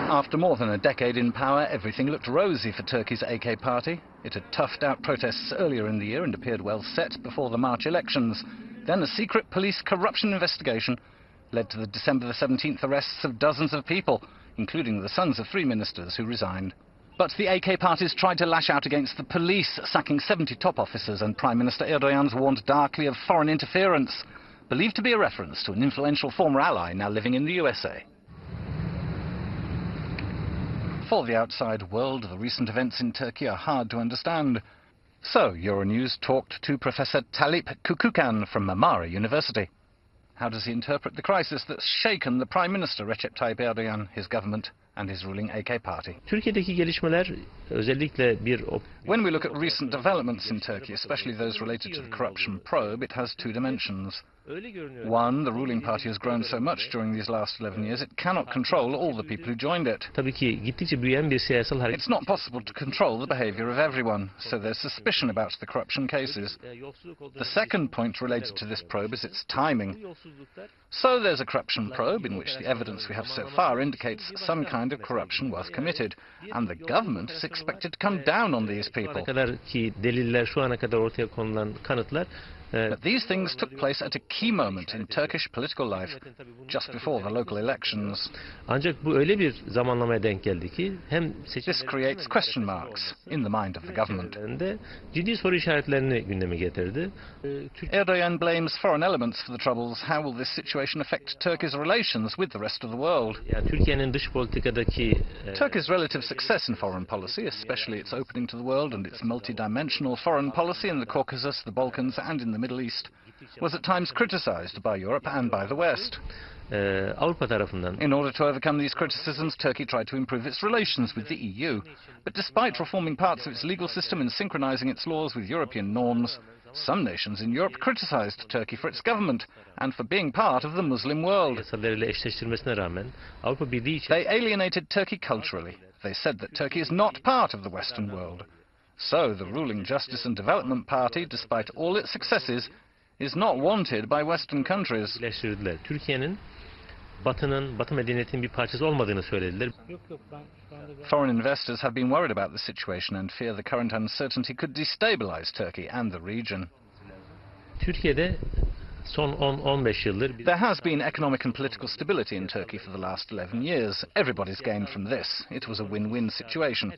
After more than a decade in power, everything looked rosy for Turkey's AK party. It had toughed out protests earlier in the year and appeared well set before the March elections. Then a secret police corruption investigation led to the December the 17th arrests of dozens of people, including the sons of 3 ministers who resigned. But the AK parties tried to lash out against the police, sacking 70 top officers, and Prime Minister Erdogan's warned darkly of foreign interference, believed to be a reference to an influential former ally now living in the USA. For the outside world, the recent events in Turkey are hard to understand. So, Euronews talked to Professor Talip Kucukcan from Marmara University. How does he interpret the crisis that's shaken the Prime Minister Recep Tayyip Erdogan, his government and his ruling AK party? When we look at recent developments in Turkey, especially those related to the corruption probe, it has 2 dimensions. One, the ruling party has grown so much during these last 11 years, it cannot control all the people who joined it. It's not possible to control the behaviour of everyone, so there's suspicion about the corruption cases. The second point related to this probe is its timing. So there's a corruption probe in which the evidence we have so far indicates some kind of corruption was committed, and the government is expected to come down on these people. But these things took place at a key moment in Turkish political life, just before the local elections. This creates question marks in the mind of the government. Erdogan blames foreign elements for the troubles. How will this situation affect Turkey's relations with the rest of the world? Turkey's relative success in foreign policy, especially its opening to the world and its multidimensional foreign policy in the Caucasus, the Balkans and in the Middle East, was at times criticized by Europe and by the West. In order to overcome these criticisms, Turkey tried to improve its relations with the EU. But despite reforming parts of its legal system and synchronizing its laws with European norms, some nations in Europe criticized Turkey for its government and for being part of the Muslim world. They alienated Turkey culturally. They said that Turkey is not part of the Western world. So the ruling Justice and Development Party, despite all its successes, is not wanted by Western countries. Foreign investors have been worried about the situation and fear the current uncertainty could destabilize Turkey and the region. There has been economic and political stability in Turkey for the last 11 years. Everybody's gained from this. It was a win-win situation.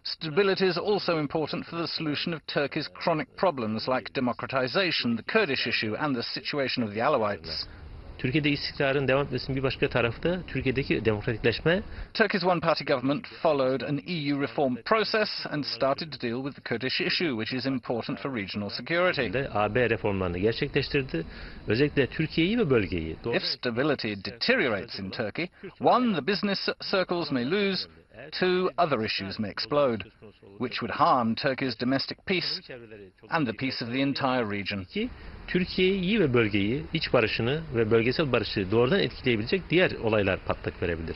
Stability is also important for the solution of Turkey's chronic problems like democratization, the Kurdish issue and the situation of the Alawites. Turkey's one-party government followed an EU reform process and started to deal with the Kurdish issue, which is important for regional security. If stability deteriorates in Turkey, 1, the business circles may lose, 2, other issues may explode, which would harm Turkey's domestic peace and the peace of the entire region. Türkiye'yi ve bölgeyi, iç barışını ve bölgesel barışı doğrudan etkileyebilecek diğer olaylar patlak verebilir.